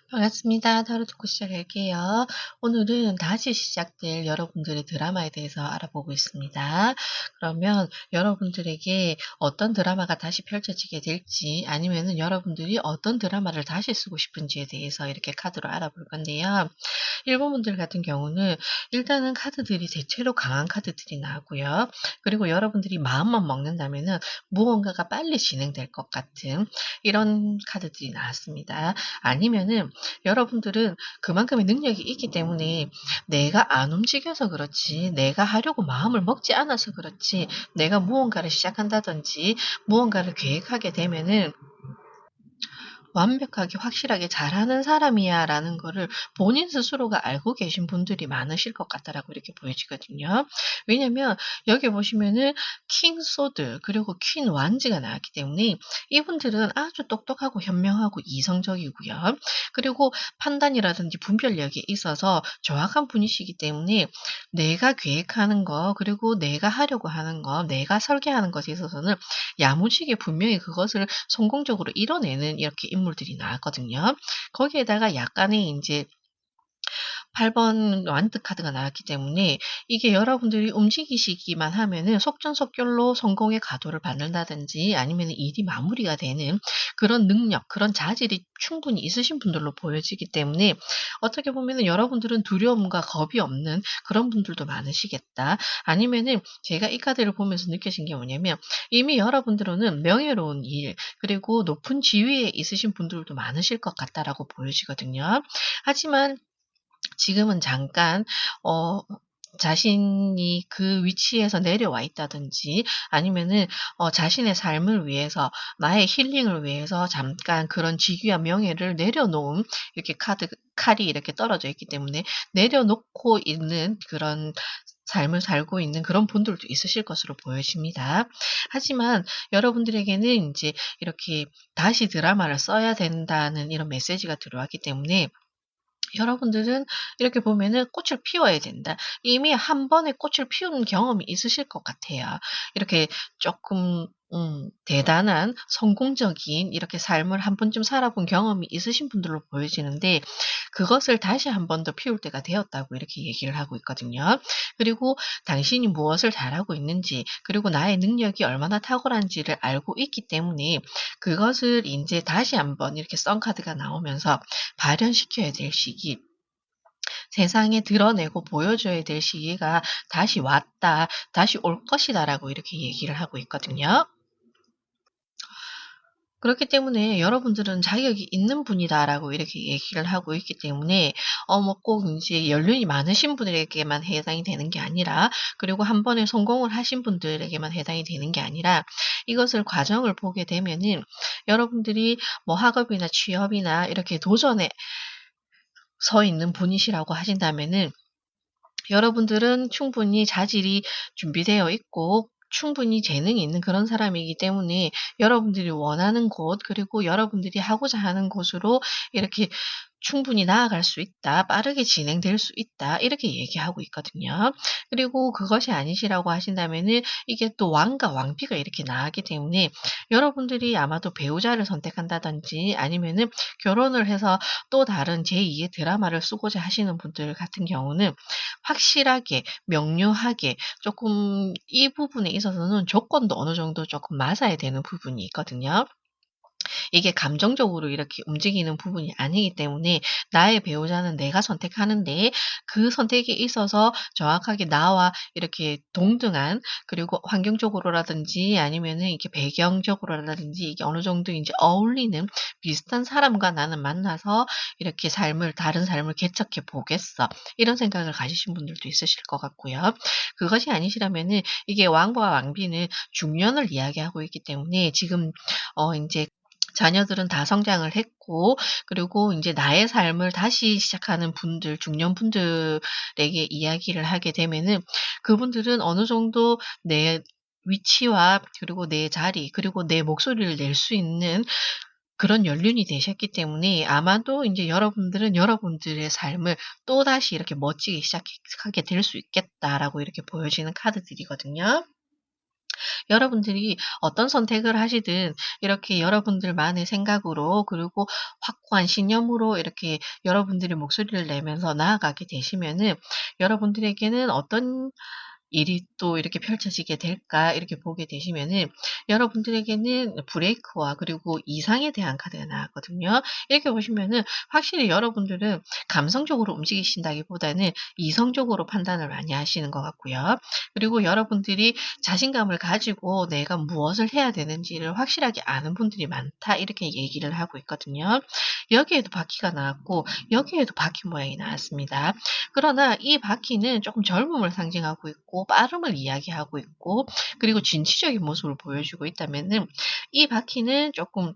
반갑습니다. 타로 토크 시작할게요. 오늘은 다시 시작될 여러분들의 드라마에 대해서 알아보고 있습니다. 그러면 여러분들에게 어떤 드라마가 다시 펼쳐지게 될지 아니면은 여러분들이 어떤 드라마를 다시 쓰고 싶은지에 대해서 이렇게 카드로 알아볼 건데요. 일본분들 같은 경우는 일단은 카드들이 대체로 강한 카드들이 나오고요. 그리고 여러분들이 마음만 먹는다면은 무언가가 빨리 진행될 것 같은 이런 카드들이 나왔습니다. 아니면은 여러분들은 그만큼의 능력이 있기 때문에 내가 안 움직여서 그렇지, 내가 하려고 마음을 먹지 않아서 그렇지, 내가 무언가를 시작한다든지 무언가를 계획하게 되면은 완벽하게 확실하게 잘하는 사람이야라는 거를 본인 스스로가 알고 계신 분들이 많으실 것 같다라고 이렇게 보여지거든요. 왜냐면 여기 보시면은 킹 소드 그리고 퀸 완즈가 나왔기 때문에 이분들은 아주 똑똑하고 현명하고 이성적이고요. 그리고 판단이라든지 분별력이 있어서 정확한 분이시기 때문에 내가 계획하는 거 그리고 내가 하려고 하는 거 내가 설계하는 것에 있어서는 야무지게 분명히 그것을 성공적으로 이뤄내는 이렇게 인물들이 나왔거든요. 거기에다가 약간의 인제 8번 완득 카드가 나왔기 때문에 이게 여러분들이 움직이시기만 하면은 속전속결로 성공의 가도를 받는다든지 아니면은 일이 마무리가 되는 그런 능력, 그런 자질이 충분히 있으신 분들로 보여지기 때문에 어떻게 보면은 여러분들은 두려움과 겁이 없는 그런 분들도 많으시겠다. 아니면은 제가 이 카드를 보면서 느껴진 게 뭐냐면 이미 여러분들은 명예로운 일 그리고 높은 지위에 있으신 분들도 많으실 것 같다라고 보여지거든요. 하지만 지금은 잠깐 어 자신이 그 위치에서 내려와 있다든지 아니면은 자신의 삶을 위해서 나의 힐링을 위해서 잠깐 그런 직위와 명예를 내려놓은 이렇게 칼이 이렇게 떨어져 있기 때문에 내려놓고 있는 그런 삶을 살고 있는 그런 분들도 있으실 것으로 보여집니다. 하지만 여러분들에게는 인제 이렇게 다시 드라마를 써야 된다는 이런 메시지가 들어왔기 때문에 여러분들은 이렇게 보면은 '꽃을 피워야 된다.' 이미 한 번의 꽃을 피운 경험이 있으실 것 같아요. 이렇게 쪼끔 대단한 성공적인 이렇게 삶을 한 번쯤 살아본 경험이 있으신 분들로 보여지는데 그것을 다시 한 번 더 피울 때가 되었다고 이렇게 얘기를 하고 있거든요. 그리고 당신이 무엇을 잘하고 있는지 그리고 나의 능력이 얼마나 탁월한지를 알고 있기 때문에 그것을 인제 다시 한 번 이렇게 썬카드가 나오면서 발현시켜야 될 시기, 세상에 드러내고 보여줘야 될 시기가 다시 왔다. 다시 올 것이다라고 이렇게 얘기를 하고 있거든요. 그렇기 때문에 여러분들은 자격이 있는 분이다라고 이렇게 얘기를 하고 있기 때문에 뭐 꼭 인제 연륜이 많으신 분들에게만 해당이 되는 게 아니라 그리고 한 번에 성공을 하신 분들에게만 해당이 되는 게 아니라 이것을 과정을 보게 되면은 여러분들이 뭐 학업이나 취업이나 이렇게 도전에 서 있는 분이시라고 하신다면은 여러분들은 충분히 자질이 준비되어 있고 충분히 재능이 있는 그런 사람이기 때문에 여러분들이 원하는 곳 그리고 여러분들이 하고자 하는 곳으로 이렇게 충분히 나아갈 수 있다. 빠르게 진행될 수 있다. 이렇게 얘기하고 있거든요. 그리고 그것이 아니시라고 하신다면은 이게 또 왕과 왕비가 이렇게 나왔기 때문에 여러분들이 아마도 배우자를 선택한다든지 아니면은 결혼을 해서 또 다른 제2의 드라마를 쓰고자 하시는 분들 같은 경우는 확실하게 명료하게 조금 이 부분에 있어서는 조건도 어느 정도 조금 맞아야 되는 부분이 있거든요. 이게 감정적으로 이렇게 움직이는 부분이 아니기 때문에 나의 배우자는 내가 선택하는데 그 선택에 있어서 정확하게 나와 이렇게 동등한 그리고 환경적으로라든지 아니면은 이렇게 배경적으로라든지 이게 어느 정도 인제 어울리는 비슷한 사람과 나는 만나서 이렇게 삶을 '다른 삶을 개척해 보겠어.' 이런 생각을 가지신 분들도 있으실 것 같고요. 그것이 아니시라면은 이게 왕과 왕비는 중년을 이야기하고 있기 때문에 지금 인제 자녀들은 다 성장을 했고 그리고 인제 나의 삶을 다시 시작하는 분들 중년분들에게 이야기를 하게 되면은 그분들은 어느 정도 내 위치와 그리고 내 자리 그리고 내 목소리를 낼 수 있는 그런 연륜이 되셨기 때문에 아마도 인제 여러분들은 여러분들의 삶을 또다시 이렇게 멋지게 시작하게 될 수 있겠다라고 이렇게 보여지는 카드들이거든요. 여러분들이 어떤 선택을 하시든 이렇게 여러분들만의 생각으로 그리고 확고한 신념으로 이렇게 여러분들이 목소리를 내면서 나아가게 되시면은 여러분들에게는 어떤 일이 또 이렇게 펼쳐지게 될까 이렇게 보게 되시면은 여러분들에게는 브레이크와 그리고 이상에 대한 카드가 나왔거든요. 이렇게 보시면은 확실히 여러분들은 감성적으로 움직이신다기보다는 이성적으로 판단을 많이 하시는 것 같고요. 그리고 여러분들이 자신감을 가지고 내가 무엇을 해야 되는지를 확실하게 아는 분들이 많다 이렇게 얘기를 하고 있거든요. 여기에도 바퀴가 나왔고 여기에도 바퀴 모양이 나왔습니다. 그러나 이 바퀴는 조금 젊음을 상징하고 있고 빠름을 이야기하고 있고 그리고 진취적인 모습을 보여주고 있다면은 이 바퀴는 조금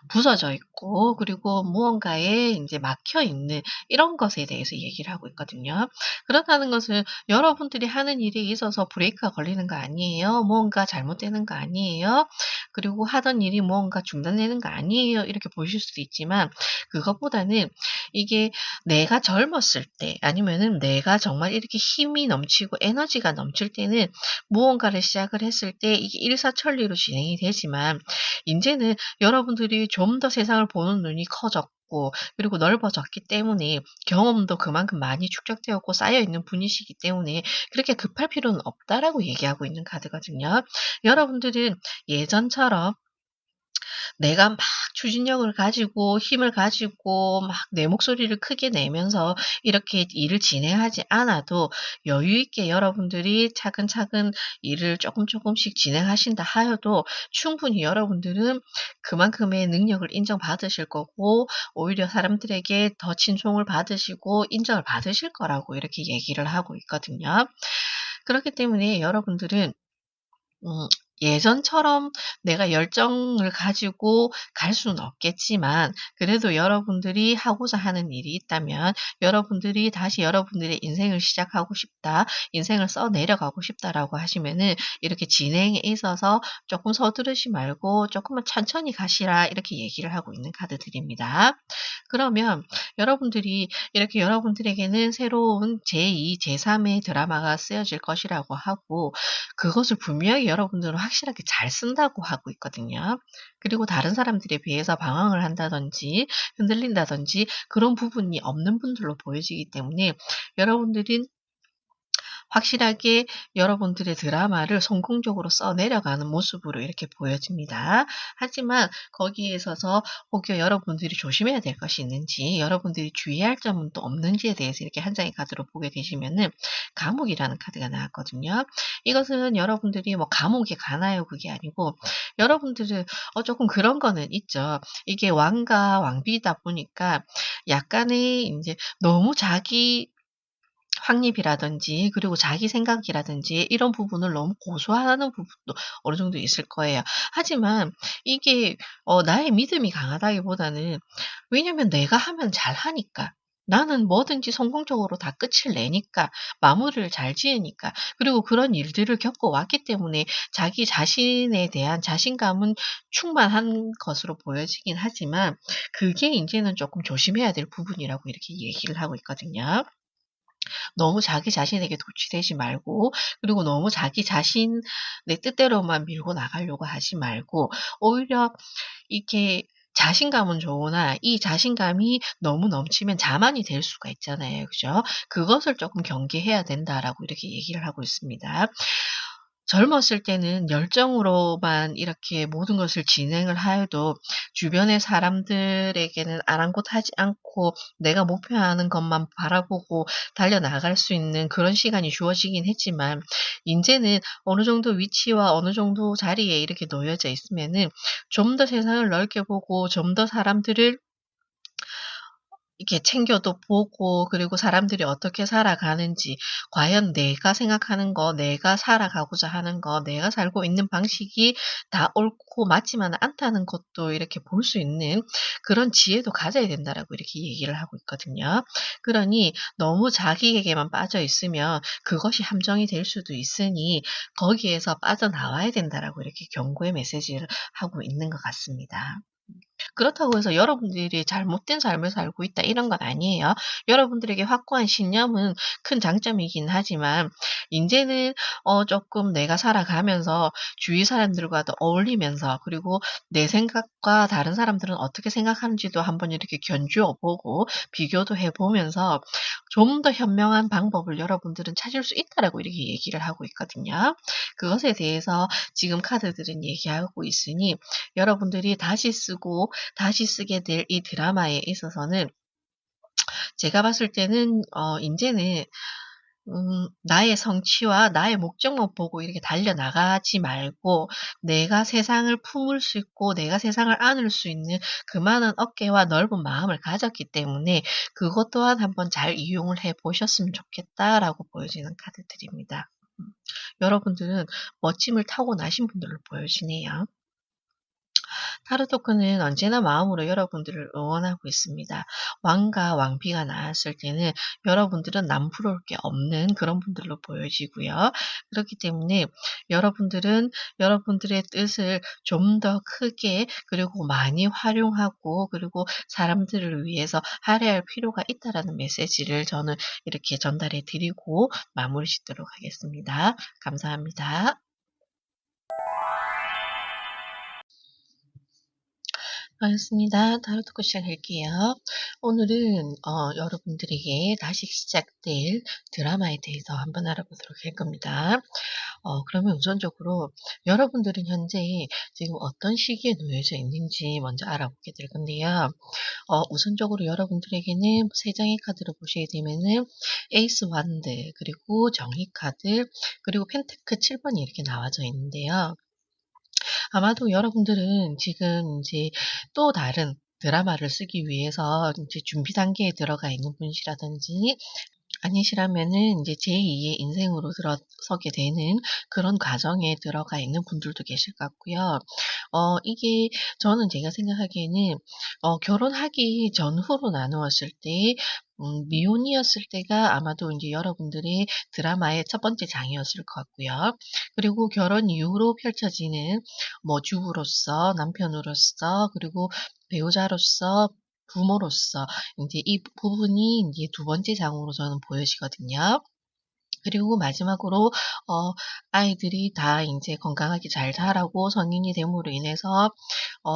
부서져 있고 그리고 무언가에 인제 막혀 있는 이런 것에 대해서 얘기를 하고 있거든요. 그렇다는 것은 여러분들이 하는 일에 있어서 브레이크가 걸리는 거 아니에요. 무언가 잘못되는 거 아니에요. 그리고 하던 일이 무언가 중단되는 거 아니에요. 이렇게 보실 수도 있지만 그것보다는 이게 내가 젊었을 때 아니면은 내가 정말 이렇게 힘이 넘치고 에너지가 넘칠 때는 무언가를 시작을 했을 때 이게 일사천리로 진행이 되지만 인제는 여러분들이 좀 더 세상을 보는 눈이 커졌고 그리고 넓어졌기 때문에 경험도 그만큼 많이 축적되었고 쌓여 있는 분이시기 때문에 그렇게 급할 필요는 없다라고 얘기하고 있는 카드거든요. 여러분들은 예전처럼 내가 막 추진력을 가지고 힘을 가지고 막 내 목소리를 크게 내면서 이렇게 일을 진행하지 않아도 여유 있게 여러분들이 차근차근 일을 쪼끔씩 진행하신다 하여도 충분히 여러분들은 그만큼의 능력을 인정받으실 거고 오히려 사람들에게 더 칭송을 받으시고 인정을 받으실 거라고 이렇게 얘기를 하고 있거든요. 그렇기 때문에 여러분들은 음 예전처럼 내가 열정을 가지고 갈 수는 없겠지만 그래도 여러분들이 하고자 하는 일이 있다면 여러분들이 다시 여러분들의 인생을 시작하고 싶다, 인생을 써 내려가고 싶다라고 하시면은 이렇게 진행에 있어서 조금 서두르지 말고 조금만 천천히 가시라 이렇게 얘기를 하고 있는 카드들입니다. 그러면 여러분들이 이렇게 여러분들에게는 새로운 제2, 제3의 드라마가 쓰여질 것이라고 하고 그것을 분명히 여러분들은 확실하게 잘 쓴다고 하고 있거든요. 그리고 다른 사람들에 비해서 방황을 한다든지 흔들린다든지 그런 부분이 없는 분들로 보여지기 때문에 여러분들이 확실하게 여러분들의 드라마를 성공적으로 써내려가는 모습으로 이렇게 보여집니다. 하지만 거기에 있어서 혹여 여러분들이 조심해야 될 것이 있는지 여러분들이 주의할 점은 또 없는지에 대해서 이렇게 한 장의 카드로 보게 되시면은 감옥이라는 카드가 나왔거든요. 이것은 여러분들이 뭐 감옥에 가나요? 그게 아니고 여러분들은 조금 그런 거는 있죠. 이게 왕과 왕비다 보니까 약간의 인제 너무 자기 확립이라든지 그리고 자기 생각이라든지 이런 부분을 너무 고수하는 부분도 어느 정도 있을 거예요. 하지만 이게 나의 믿음이 강하다기보다는 왜냐면 내가 하면 잘하니까. 나는 뭐든지 성공적으로 다 끝을 내니까 마무리를 잘 지으니까 그리고 그런 일들을 겪어왔기 때문에 자기 자신에 대한 자신감은 충만한 것으로 보여지긴 하지만 그게 인제는 쪼끔 조심해야 될 부분이라고 이렇게 얘기를 하고 있거든요. 너무 자기 자신에게 도취되지 말고 그리고 너무 자기 자신의 뜻대로만 밀고 나가려고 하지 말고 오히려 이렇게 자신감은 좋으나 이 자신감이 너무 넘치면 자만이 될 수가 있잖아요. 그죠? 그것을 조금 경계해야 된다라고 이렇게 얘기를 하고 있습니다. 젊었을 때는 열정으로만 이렇게 모든 것을 진행을 하여도 주변의 사람들에게는 아랑곳하지 않고 내가 목표하는 것만 바라보고 달려나갈 수 있는 그런 시간이 주어지긴 했지만 인제는 어느 정도 위치와 어느 정도 자리에 이렇게 놓여져 있으면은 좀 더 세상을 넓게 보고 좀 더 사람들을 이렇게 챙겨도 보고 그리고 사람들이 어떻게 살아가는지 과연 내가 생각하는 거, 내가 살아가고자 하는 거, 내가 살고 있는 방식이 다 옳고 맞지만은 않다는 것도 이렇게 볼 수 있는 그런 지혜도 가져야 된다라고 이렇게 얘기를 하고 있거든요. 그러니 너무 자기에게만 빠져 있으면 그것이 함정이 될 수도 있으니 거기에서 빠져나와야 된다라고 이렇게 경고의 메시지를 하고 있는 것 같습니다. 그렇다고 해서 여러분들이 잘못된 삶을 살고 있다 이런 건 아니에요. 여러분들에게 확고한 신념은 큰 장점이긴 하지만 인제는 쪼끔 내가 살아가면서 주위 사람들과도 어울리면서 그리고 내 생각과 다른 사람들은 어떻게 생각하는지도 한번 이렇게 견주어 보고 비교도 해 보면서 좀 더 현명한 방법을 여러분들은 찾을 수 있다라고 이렇게 얘기를 하고 있거든요. 그것에 대해서 지금 카드들은 얘기하고 있으니 여러분들이 다시 쓰고 다시 쓰게 될 이 드라마에 있어서는 제가 봤을 때는 인제는 나의 성취와 나의 목적만 보고 이렇게 달려나가지 말고 내가 세상을 품을 수 있고 내가 세상을 안을 수 있는 그만한 어깨와 넓은 마음을 가졌기 때문에 그것 또한 한번 잘 이용을 해 보셨으면 좋겠다라고 보여지는 카드들입니다. 여러분들은 멋짐을 타고나신 분들로 보여지네요. 타로 토큰은 언제나 마음으로 여러분들을 응원하고 있습니다. 왕과 왕비가 나왔을 때는 여러분들은 남부러울 게 없는 그런 분들로 보여지고요. 그렇기 때문에 여러분들은 여러분들의 뜻을 좀 더 크게 그리고 많이 활용하고 그리고 사람들을 위해서 할애할 필요가 있다라는 메시지를 저는 이렇게 전달해 드리고 마무리 짓도록 하겠습니다. 감사합니다. 반갑습니다. 타로 토크 시작할게요. 오늘은 여러분들에게 다시 시작될 드라마에 대해서 한번 알아보도록 할 겁니다. 그러면 우선적으로 여러분들은 현재 지금 어떤 시기에 놓여져 있는지 먼저 알아보게 될 건데요. 우선적으로 여러분들에게는 세 장의 카드를 보시게 되면은 에이스 완드, 그리고 정의 카드, 그리고 펜타클 7번이 이렇게 나와져 있는데요. 아마도 여러분들은 지금 인제 또 다른 드라마를 쓰기 위해서 인제 준비 단계에 들어가 있는 분이시라든지 아니시라면은 인제 제2의 인생으로 들어서게 되는 그런 과정에 들어가 있는 분들도 계실 것 같고요. 이게 저는 제가 생각하기에는 결혼하기 전후로 나누었을 때 미혼이었을 때가 아마도 인제 여러분들의 드라마의 첫 번째 장이었을 것 같고요. 그리고 결혼 이후로 펼쳐지는 뭐 주부로서, 남편으로서, 그리고 배우자로서, 부모로서 인제 이 부분이 인제 두 번째 장으로 저는 보여지거든요. 그리고 마지막으로 아이들이 다 인제 건강하게 잘 자라고 성인이 됨으로 인해서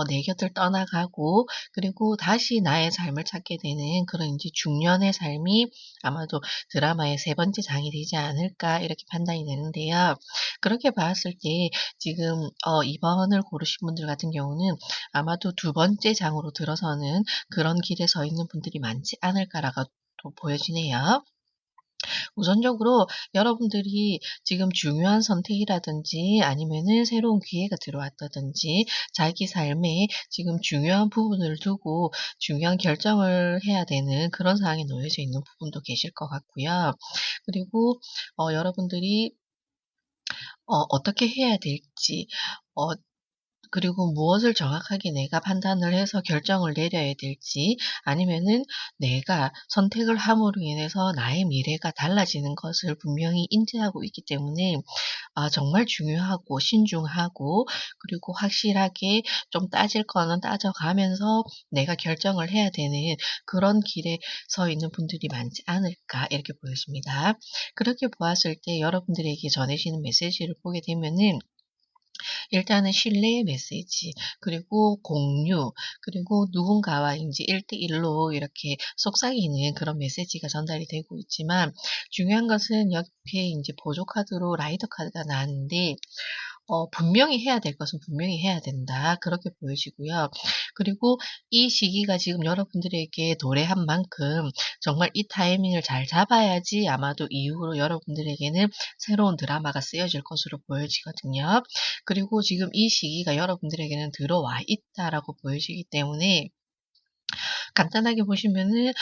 내 곁을 떠나가고 그리고 다시 나의 삶을 찾게 되는 그런 인제 중년의 삶이 아마도 드라마의 세 번째 장이 되지 않을까 이렇게 판단이 되는데요. 그렇게 봤을 때 지금 2 번을 고르신 분들 같은 경우는 아마도 두 번째 장으로 들어서는 그런 길에 서 있는 분들이 많지 않을까라고 또 보여지네요. 우선적으로 여러분들이 지금 중요한 선택이라든지 아니면은 새로운 기회가 들어왔다든지 자기 삶에 지금 중요한 부분을 두고 중요한 결정을 해야 되는 그런 상황에 놓여져 있는 부분도 계실 것 같고요. 그리고 여러분들이 어떻게 해야 될지 어 그리고 무엇을 정확하게 내가 판단을 해서 결정을 내려야 될지 아니면은 내가 선택을 함으로 인해서 나의 미래가 달라지는 것을 분명히 인지하고 있기 때문에 정말 중요하고 신중하고 그리고 확실하게 좀 따질 거는 따져가면서 내가 결정을 해야 되는 그런 길에 서 있는 분들이 많지 않을까 이렇게 보여집니다. 그렇게 보았을 때 여러분들에게 전해지는 메시지를 보게 되면은 일단은 신뢰의 메시지, 그리고 공유, 그리고 누군가와 인제 1대1로 이렇게 속삭이는 그런 메시지가 전달이 되고 있지만 중요한 것은 옆에 인제 보조 카드로 라이더 카드가 나왔는데 분명히 해야 될 것은 분명히 해야 된다. 그렇게 보여지고요. 그리고 이 시기가 지금 여러분들에게 도래한 만큼 정말 이 타이밍을 잘 잡아야지 아마도 이후로 여러분들에게는 새로운 드라마가 쓰여질 것으로 보여지거든요. 그리고 지금 이 시기가 여러분들에게는 들어와 있다라고 보여지기 때문에 간단하게 보시면은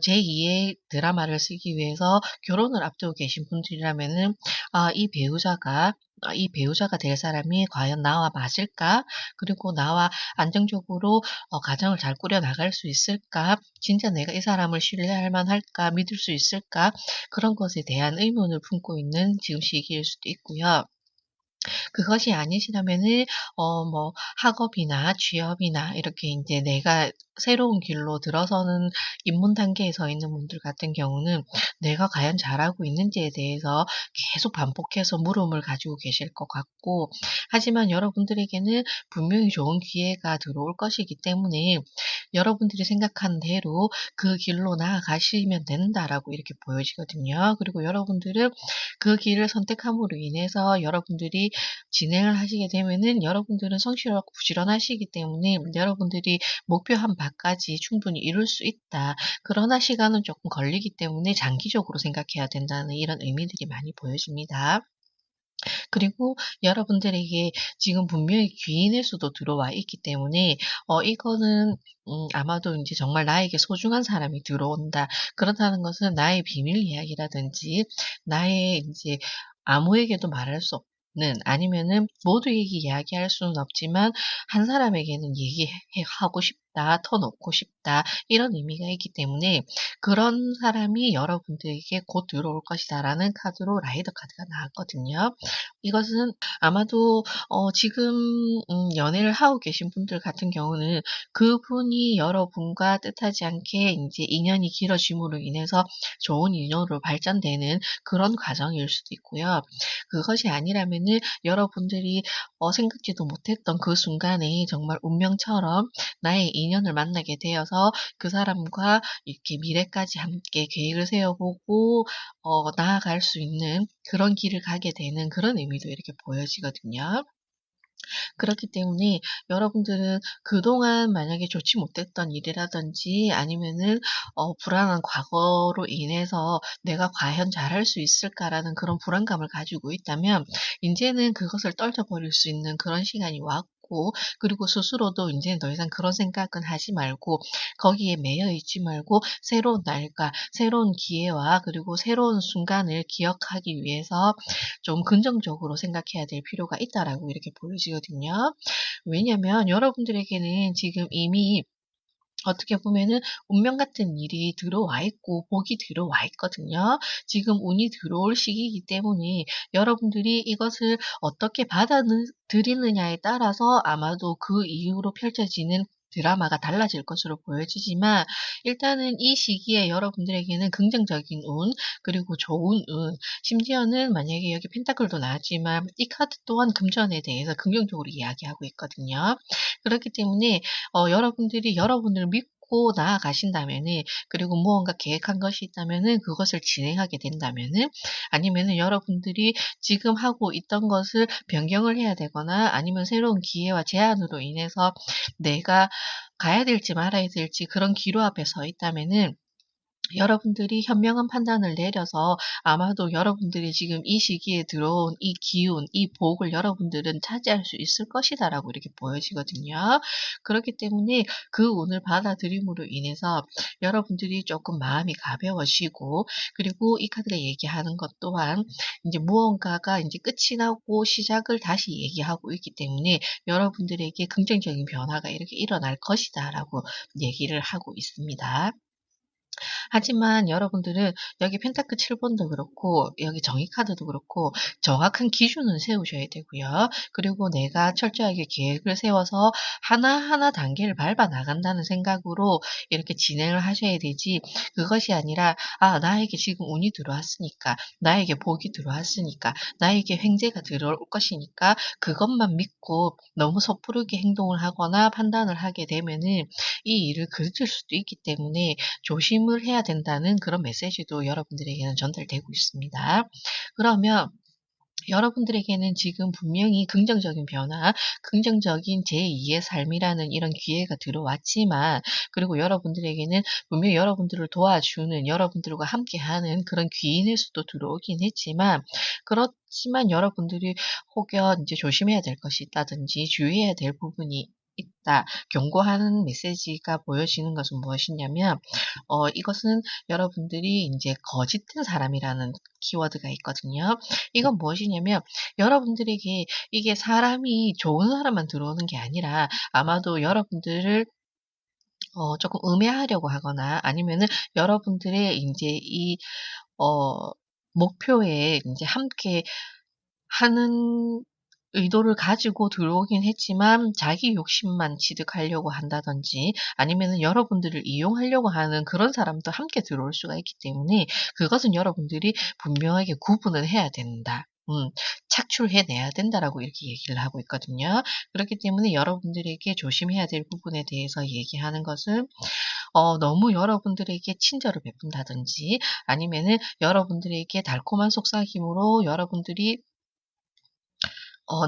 제2의 드라마를 쓰기 위해서 결혼을 앞두고 계신 분들이라면은 이 배우자가 될 사람이 과연 나와 맞을까? 그리고 나와 안정적으로 가정을 잘 꾸려 나갈 수 있을까? 진짜 내가 이 사람을 신뢰할 만할까? 믿을 수 있을까? 그런 것에 대한 의문을 품고 있는 지금 시기일 수도 있고요. 그것이 아니시라면은 뭐 학업이나 취업이나 이렇게 인제 내가 새로운 길로 들어서는 입문 단계에 서 있는 분들 같은 경우는 내가 과연 잘하고 있는지에 대해서 계속 반복해서 물음을 가지고 계실 것 같고, 하지만 여러분들에게는 분명히 좋은 기회가 들어올 것이기 때문에 여러분들이 생각한 대로 '그 길로 나아가시면 된다.'라고 이렇게 보여지거든요. 그리고 여러분들은 그 길을 선택함으로 인해서 여러분들이 진행을 하시게 되면은 여러분들은 성실하고 부지런하시기 때문에 여러분들이 목표한 바까지 충분히 이룰 수 있다. 그러나 시간은 조금 걸리기 때문에 장기적으로 생각해야 된다는 이런 의미들이 많이 보여집니다. 그리고 여러분들에게 지금 분명히 귀인의 수도 들어와 있기 때문에 이거는 아마도 인제 정말 나에게 소중한 사람이 들어온다. 그렇다는 것은 나의 비밀 이야기라든지 나의 인제 아무에게도 말할 수 없는, 아니면은 모두에게 이야기할 수는 없지만 한 사람에게는 얘기해 하고 싶다, 터놓고 싶다, 이런 의미가 있기 때문에 그런 사람이 여러분들에게 곧 들어올 것이다라는 카드로 라이더 카드가 나왔거든요. 이것은 아마도 지금 연애를 하고 계신 분들 같은 경우는 그분이 여러분과 뜻하지 않게 인제 인연이 길어짐으로 인해서 좋은 인연으로 발전되는 그런 과정일 수도 있고요. 그것이 아니라면은 여러분들이 생각지도 못했던 그 순간에 정말 운명처럼 나의 인연을 만나게 되어서 그 사람과 이렇게 미래까지 함께 계획을 세워 보고 나아갈 수 있는 그런 길을 가게 되는 그런 의미도 이렇게 보여지거든요. 그렇기 때문에 여러분들은 그동안 만약에 좋지 못했던 일이라든지 아니면은 불안한 과거로 인해서 '내가 과연 잘할 수 있을까?'라는 그런 불안감을 가지고 있다면 인제는 그것을 떨쳐버릴 수 있는 그런 시간이 왔고, 그리고 스스로도 인제는 더 이상 그런 생각은 하지 말고 거기에 매여 있지 말고 새로운 날과 새로운 기회와 그리고 새로운 순간을 기억하기 위해서 좀 긍정적으로 생각해야 될 필요가 있다라고 이렇게 보여지거든요. 왜냐면 여러분들에게는 지금 이미 어떻게 보면은 운명 같은 일이 들어와 있고 복이 들어와 있거든요. 지금 운이 들어올 시기이기 때문에 여러분들이 이것을 어떻게 받아들이느냐에 따라서 아마도 그 이후로 펼쳐지는 드라마가 달라질 것으로 보여지지만, 일단은 이 시기에 여러분들에게는 긍정적인 운, 그리고 좋은 운, 심지어는 만약에 여기 펜타클도 나왔지만 이 카드 또한 금전에 대해서 긍정적으로 이야기하고 있거든요. 그렇기 때문에 여러분들이 여러분을 믿고 나아가신다면은, 그리고 무언가 계획한 것이 있다면은 그것을 진행하게 된다면은, 아니면은 여러분들이 지금 하고 있던 것을 변경을 해야 되거나 아니면 새로운 기회와 제안으로 인해서 내가 가야 될지 말아야 될지 그런 기로 앞에 서 있다면은 여러분들이 현명한 판단을 내려서 아마도 여러분들이 지금 이 시기에 들어온 이 기운, 이 복을 여러분들은 차지할 수 있을 것이다라고 이렇게 보여지거든요. 그렇기 때문에 그 운을 받아들임으로 인해서 여러분들이 조금 마음이 가벼워지고, 그리고 이 카드가 얘기하는 것 또한 인제 무언가가 인제 끝이 나고 시작을 다시 얘기하고 있기 때문에 여러분들에게 긍정적인 변화가 이렇게 일어날 것이다라고 얘기를 하고 있습니다. 하지만 여러분들은 여기 펜타클 7 번도 그렇고 여기 정의 카드도 그렇고 정확한 기준을 세우셔야 되고요. 그리고 내가 철저하게 계획을 세워서 하나하나 단계를 밟아 나간다는 생각으로 이렇게 진행을 하셔야 되지, 그것이 아니라 '아 나에게 지금 운이 들어왔으니까, 나에게 복이 들어왔으니까, 나에게 횡재가 들어올 것이니까 그것만 믿고 너무 섣부르게 행동을 하거나 판단을 하게 되면은 이 일을 그칠 수도 있기 때문에 조심을 해야 된다는 그런 메시지도 여러분들에게는 전달되고 있습니다. 그러면 여러분들에게는 지금 분명히 긍정적인 변화, 긍정적인 제2의 삶이라는 이런 기회가 들어왔지만, 그리고 여러분들에게는 분명히 여러분들을 도와주는, 여러분들과 함께하는 그런 귀인의 수도 들어오긴 했지만, 그렇지만 여러분들이 혹여 이제 조심해야 될 것이 있다든지 주의해야 될 부분이 있다, 경고하는 메시지가 보여지는 것은 무엇이냐면, 이것은 여러분들이 인제 거짓된 사람이라는 키워드가 있거든요. 이건 무엇이냐면 여러분들에게 이게 사람이 좋은 사람만 들어오는 게 아니라 아마도 여러분들을 쪼끔 음해하려고 하거나 아니면은 여러분들의 인제 이 어 목표에 인제 함께 하는 의도를 가지고 들어오긴 했지만 자기 욕심만 취득하려고 한다든지 아니면은 여러분들을 이용하려고 하는 그런 사람도 함께 들어올 수가 있기 때문에 그것은 여러분들이 분명하게 구분을 해야 된다. 착출해내야 된다라고 이렇게 얘기를 하고 있거든요. 그렇기 때문에 여러분들에게 조심해야 될 부분에 대해서 얘기하는 것은 너무 여러분들에게 친절을 베푼다든지 아니면은 여러분들에게 달콤한 속삭임으로 여러분들이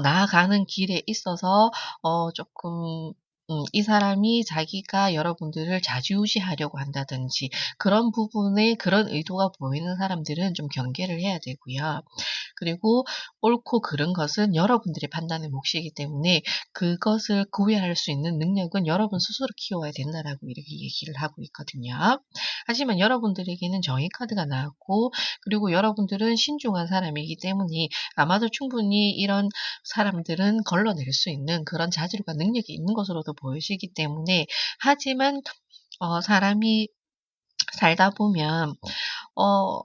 나아가는 길에 있어서 조금 이 사람이 자기가 여러분들을 좌지우지하려고 한다든지 그런 부분에 그런 의도가 보이는 사람들은 좀 경계를 해야 되고요. 그리고 옳고 그른 것은 여러분들의 판단의 몫이기 때문에 그것을 구별할 수 있는 능력은 여러분 스스로 키워야 된다라고 이렇게 얘기를 하고 있거든요. 하지만 여러분들에게는 정의 카드가 나왔고 그리고 여러분들은 신중한 사람이기 때문에 아마도 충분히 이런 사람들은 걸러낼 수 있는 그런 자질과 능력이 있는 것으로도 보여지기 때문에 하지만 사람이 살다 보면 어